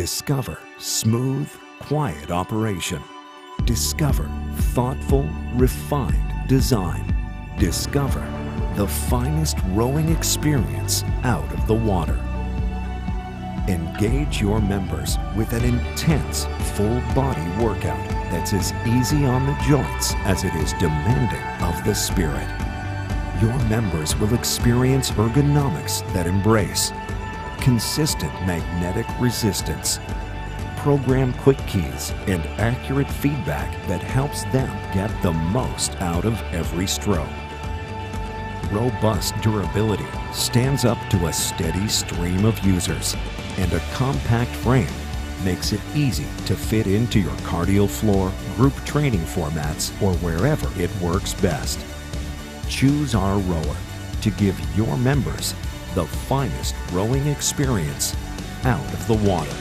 Discover smooth, quiet operation. Discover thoughtful, refined design. Discover the finest rowing experience out of the water. Engage your members with an intense, full-body workout that's as easy on the joints as it is demanding of the spirit. Your members will experience ergonomics that embrace consistent magnetic resistance, program quick keys, and accurate feedback that helps them get the most out of every stroke. Robust durability stands up to a steady stream of users, and a compact frame makes it easy to fit into your cardio floor, group training formats, or wherever it works best. Choose our rower to give your members the finest rowing experience out of the water.